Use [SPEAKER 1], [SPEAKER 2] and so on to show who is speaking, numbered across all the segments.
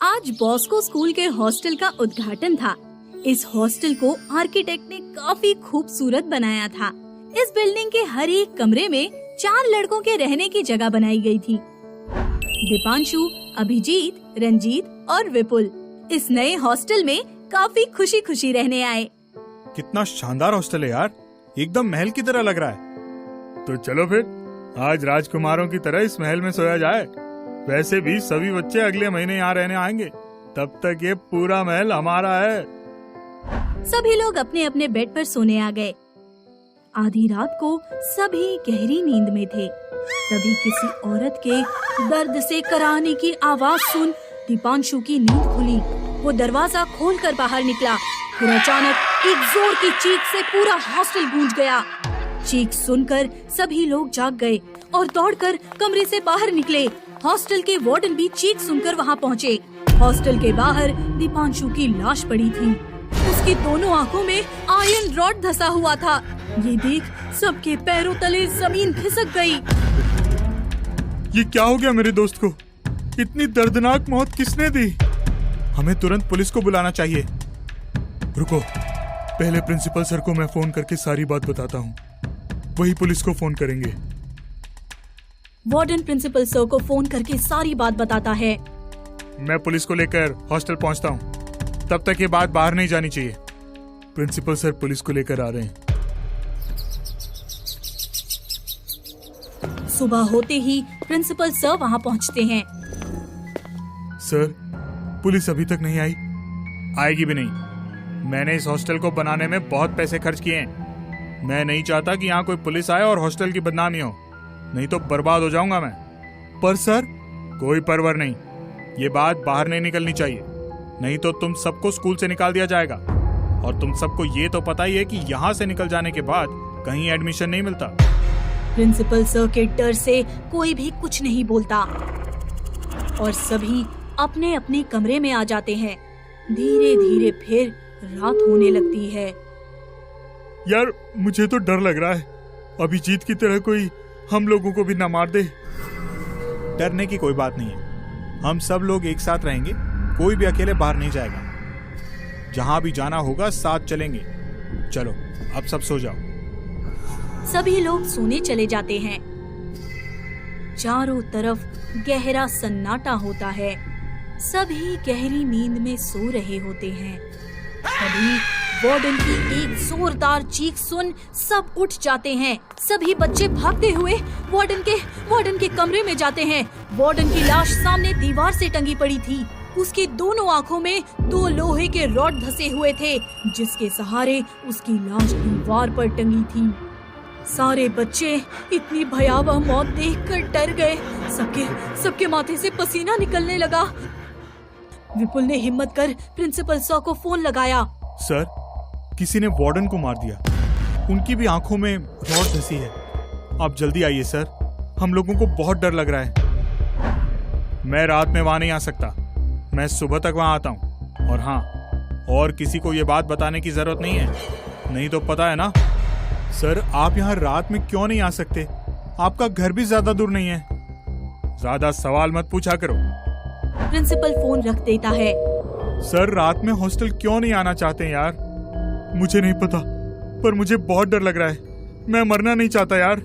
[SPEAKER 1] आज Bosco school के hostel का उद्घाटन था। इस हॉस्टल को आर्किटेक्ट ने काफी खूबसूरत बनाया था। इस बिल्डिंग के हर एक कमरे में 4 लड़कों के रहने की जगह बनाई गई थी। दीपांशु, अभिजीत, रंजीत और विपुल इस नए हॉस्टल में काफी खुशी खुशी रहने आए।
[SPEAKER 2] कितना शानदार हॉस्टल है यार, एकदम महल की तरह लग रहा है। तो चलो फिर आज राजकुमारों की तरह इस महल में सोया जाए। वैसे भी सभी बच्चे अगले महीने यहाँ रहने आएंगे, तब तक ये पूरा महल हमारा है।
[SPEAKER 1] सभी लोग अपने अपने बेड पर सोने आ गए। आधी रात को सभी गहरी नींद में थे। तभी किसी औरत के दर्द से कराहने की आवाज सुन दीपांशु की नींद खुली। वो दरवाजा खोलकर बाहर निकला। फिर अचानक एक जोर की चीख से पूरा हॉस्टल गूंज गया। चीख सुनकर सभी लोग जाग गए और दौड़कर कमरे से बाहर निकले। हॉस्टल के वार्डन भी चीख सुनकर वहाँ पहुँचे। हॉस्टल के बाहर दीपांशु की लाश पड़ी थी। उसकी दोनों आंखों में आयरन रॉड धंसा हुआ था। ये देख सबके पैरों तले जमीन खिसक गई।
[SPEAKER 2] ये क्या हो गया मेरे दोस्त को? इतनी दर्दनाक मौत किसने दी? हमें तुरंत पुलिस को बुलाना चाहिए। रुको, पहले प्रिंसिपल सर को मैं फोन करके सारी बात बताता हूँ, वही पुलिस को फोन करेंगे।
[SPEAKER 1] वार्डन प्रिंसिपल सर को फोन करके सारी बात बताता है।
[SPEAKER 2] मैं पुलिस को लेकर हॉस्टल पहुँचता हूँ, तब तक ये बात बाहर नहीं जानी चाहिए। प्रिंसिपल सर पुलिस को लेकर आ रहे हैं।
[SPEAKER 1] सुबह होते ही प्रिंसिपल सर वहाँ पहुँचते हैं।
[SPEAKER 2] सर, पुलिस अभी तक नहीं आई? आएगी भी नहीं। मैंने इस हॉस्टल को बनाने में बहुत पैसे खर्च किए हैं। मैं नहीं चाहता कि यहाँ कोई पुलिस आए और हॉस्टल की बदनामी हो, नहीं तो बर्बाद हो जाऊंगा मैं। पर सर, कोई परवर नहीं, ये बात बाहर नहीं निकलनी चाहिए, नहीं तो तुम सबको स्कूल से निकाल दिया जाएगा। और तुम सबको ये तो पता ही है कि यहाँ से निकल जाने के बाद कहीं एडमिशन नहीं मिलता।
[SPEAKER 1] प्रिंसिपल सर के डर से कोई भी कुछ नहीं बोलता और सभी अपने अपने कमरे में आ जाते हैं। धीरे धीरे फिर रात होने लगती है।
[SPEAKER 2] यार, मुझे तो डर लग रहा है, अभिजीत की तरह कोई हम लोगों को भी ना मार दे। डरने की कोई बात नहीं है, हम सब लोग एक साथ रहेंगे, कोई भी अकेले बाहर नहीं जाएगा। जहां भी जाना होगा साथ चलेंगे। चलो अब सब सो जाओ।
[SPEAKER 1] सभी लोग सोने चले जाते हैं। चारों तरफ गहरा सन्नाटा होता है। सभी गहरी नींद में सो रहे होते हैं। तभी वार्डन की एक जोरदार चीख सुन सब उठ जाते हैं। सभी बच्चे भागते हुए वार्डन के कमरे में जाते हैं। वार्डन की लाश सामने दीवार से टंगी पड़ी थी। उसकी दोनों आंखों में 2 लोहे के रॉड धंसे हुए थे, जिसके सहारे उसकी लाश दीवार पर टंगी थी। सारे बच्चे इतनी भयावह मौत देखकर डर गए। सबके माथे से पसीना निकलने लगा। विपुल ने हिम्मत कर प्रिंसिपल सर को फोन लगाया।
[SPEAKER 2] सर, किसी ने वार्डन को मार दिया, उनकी भी आंखों में रॉड धंसी है। आप जल्दी आइए सर, हम लोगों को बहुत डर लग रहा है। मैं रात में वहां नहीं आ सकता, मैं सुबह तक वहां आता हूँ। और हाँ, और किसी को ये बात बताने की जरूरत नहीं है, नहीं तो पता है ना। सर, आप यहाँ रात में क्यों नहीं आ सकते? आपका घर भी ज्यादा दूर नहीं है। ज्यादा सवाल मत पूछा करो।
[SPEAKER 1] प्रिंसिपल फोन रख देता है।
[SPEAKER 2] सर, रात में हॉस्टल क्यों नहीं आना चाहते यार? मुझे नहीं पता, पर मुझे बहुत डर लग रहा है। मैं मरना नहीं चाहता यार।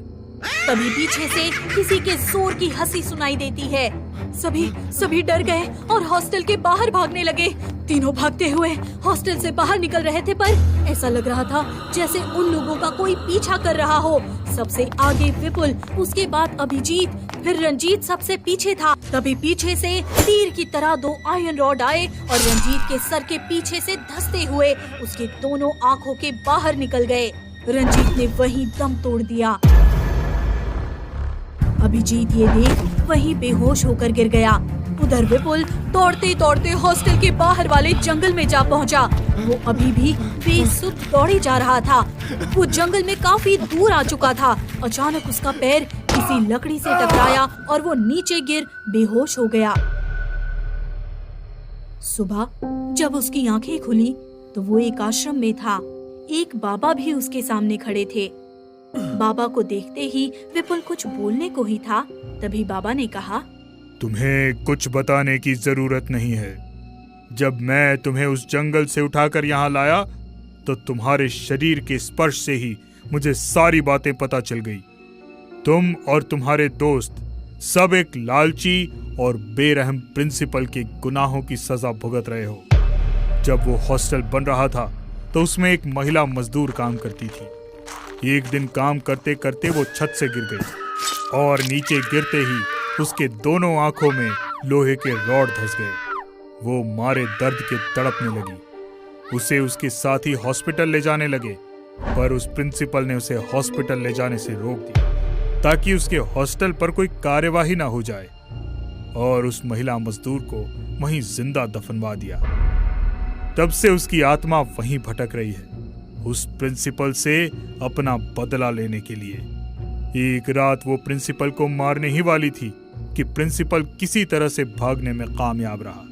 [SPEAKER 1] तभी पीछे से किसी के जोर की हंसी सुनाई देती है। सभी डर गए और हॉस्टल के बाहर भागने लगे। तीनों भागते हुए हॉस्टल से बाहर निकल रहे थे, पर ऐसा लग रहा था जैसे उन लोगों का कोई पीछा कर रहा हो। सबसे आगे विपुल, उसके बाद अभिजीत, फिर रंजीत सबसे पीछे था। तभी पीछे से तीर की तरह 2 आयरन रॉड आए और रंजीत के सर के पीछे से धंसते हुए उसके दोनों आंखों के बाहर निकल गए। रंजीत ने वहीं दम तोड़ दिया। अभिजीत ये देख वहीं बेहोश होकर गिर गया। उधर विपुल दौड़ते दौड़ते हॉस्टल के बाहर वाले जंगल में जा पहुंचा। वो अभी भी बेसुध दौड़े जा रहा था। वो जंगल में काफी दूर आ चुका था। अचानक उसका पैर किसी लकड़ी से टकराया और वो नीचे गिर बेहोश हो गया। सुबह जब उसकी आंखें खुली तो वो एक आश्रम में था। एक बाबा भी उसके सामने खड़े थे। बाबा को देखते ही विपुल कुछ बोलने को ही था, तभी बाबा ने कहा,
[SPEAKER 2] तुम्हें कुछ बताने की जरूरत नहीं है। जब मैं तुम्हें उस जंगल से उठाकर यहाँ लाया तो तुम्हारे शरीर के स्पर्श से ही मुझे सारी बातें पता चल गई। तुम और तुम्हारे दोस्त सब एक लालची और बेरहम प्रिंसिपल के गुनाहों की सजा भुगत रहे हो। जब वो हॉस्टल बन रहा था तो उसमें एक महिला मजदूर काम करती थी। एक दिन काम करते करते वो छत से गिर गई और नीचे गिरते ही उसके दोनों आंखों में लोहे के रॉड धंस गए। वो मारे दर्द के तड़पने लगी। उसे उसके साथी हॉस्पिटल ले जाने लगे, पर उस प्रिंसिपल ने उसे हॉस्पिटल ले जाने से रोक दिया ताकि उसके हॉस्टल पर कोई कार्यवाही ना हो जाए, और उस महिला मजदूर को वहीं जिंदा दफनवा दिया। तब से उसकी आत्मा वहीं भटक रही है, उस प्रिंसिपल से अपना बदला लेने के लिए। एक रात वो प्रिंसिपल को मारने ही वाली थी कि प्रिंसिपल किसी तरह से भागने में कामयाब रहा,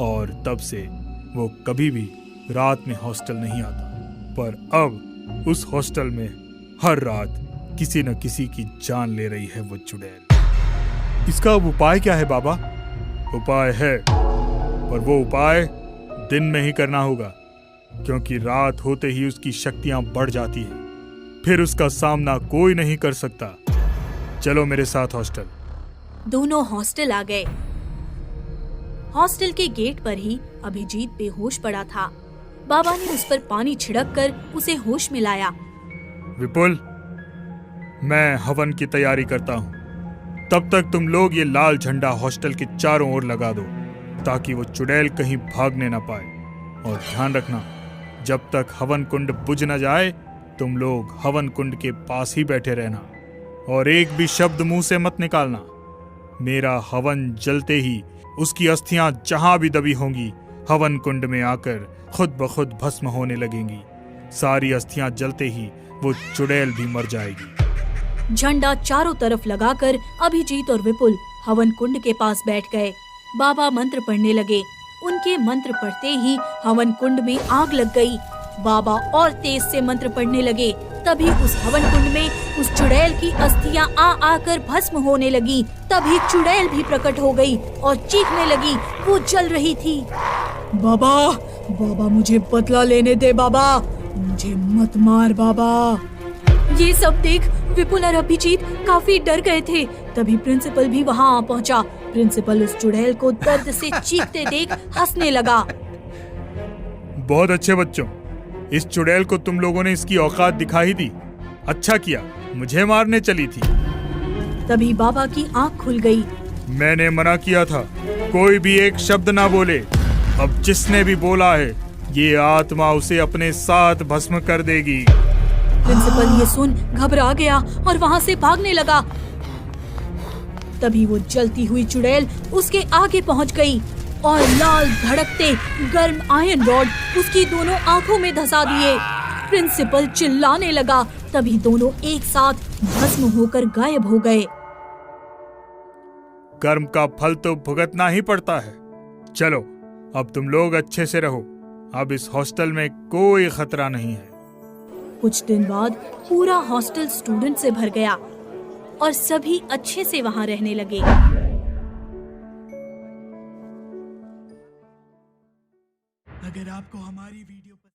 [SPEAKER 2] और तब से वो कभी भी रात में हॉस्टल नहीं आता। पर अब उस हॉस्टल में हर रात किसी न किसी की जान ले रही है वो चुड़ैल। इसका उपाय क्या है बाबा? उपाय है, पर वो उपाय दिन में ही करना होगा, क्योंकि रात होते ही उसकी शक्तियां बढ़ जाती हैं। फिर उसका सामना कोई नहीं कर सकता। चलो मेरे साथ हॉस्टल।
[SPEAKER 1] दोनों हॉस्टल आ गए। हॉस्टल के गेट पर ही अभिजीत बेहोश पड़ा था। बाबा ने उस पर पानी छिड़क कर उसे होश में लाया।
[SPEAKER 2] विपुल, मैं हवन की तैयारी करता हूँ। तब तक तुम लोग ये लाल झंडा हॉस्टल के चारों ओर लगा दो ताकि वो चुड़ैल कहीं भागने ना पाए। और ध्यान रखना, जब तक हवन कुंड बुझ न जाए तुम लोग हवन कुंड के पास ही बैठे रहना और एक भी शब्द मुंह से मत निकालना। मेरा हवन जलते ही उसकी अस्थियां जहां भी दबी होंगी हवन कुंड में आकर खुद ब खुद भस्म होने लगेंगी। सारी अस्थियां जलते ही वो चुड़ैल भी मर जाएगी।
[SPEAKER 1] झंडा चारों तरफ लगाकर अभिजीत और विपुल हवन कुंड के पास बैठ गए। बाबा मंत्र पढ़ने लगे। उनके मंत्र पढ़ते ही हवन कुंड में आग लग गई। बाबा और तेज से मंत्र पढ़ने लगे। तभी उस हवन कुंड में उस चुड़ैल की अस्थियां आ आकर भस्म होने लगी। तभी चुड़ैल भी प्रकट हो गई और चीखने लगी। वो जल रही थी। बाबा, बाबा मुझे बदला लेने दे बाबा, मुझे मत मार बाबा। ये सब देख विपुल और अभिजीत काफी डर गए थे। तभी प्रिंसिपल भी वहाँ आ पहुँचा। प्रिंसिपल उस चुड़ैल को दर्द से चीखते देख हंसने लगा।
[SPEAKER 2] बहुत अच्छे बच्चों, इस चुड़ैल को तुम लोगों ने इसकी औकात दिखा ही दी। अच्छा किया, मुझे मारने चली थी।
[SPEAKER 1] तभी बाबा की आँख खुल गई।
[SPEAKER 2] मैंने मना किया था, कोई भी एक शब्द ना बोले। अब जिसने भी बोला है ये आत्मा उसे अपने साथ भस्म कर देगी।
[SPEAKER 1] प्रिंसिपल ये सुन घबरा गया और वहाँ से भागने लगा। तभी वो जलती हुई चुड़ैल उसके आगे पहुँच गई और लाल धड़कते गर्म आयरन रॉड उसकी दोनों आंखों में धंसा दिए। प्रिंसिपल चिल्लाने लगा। तभी दोनों एक साथ भस्म होकर गायब हो गए।
[SPEAKER 2] कर्म का फल तो भुगतना ही पड़ता है। चलो अब तुम लोग अच्छे से रहो। अब इस हॉस्टल में कोई खतरा नहीं है।
[SPEAKER 1] कुछ दिन बाद पूरा हॉस्टल स्टूडेंट से भर गया और सभी अच्छे से वहाँ रहने लगे।
[SPEAKER 2] अगर आपको हमारी वीडियो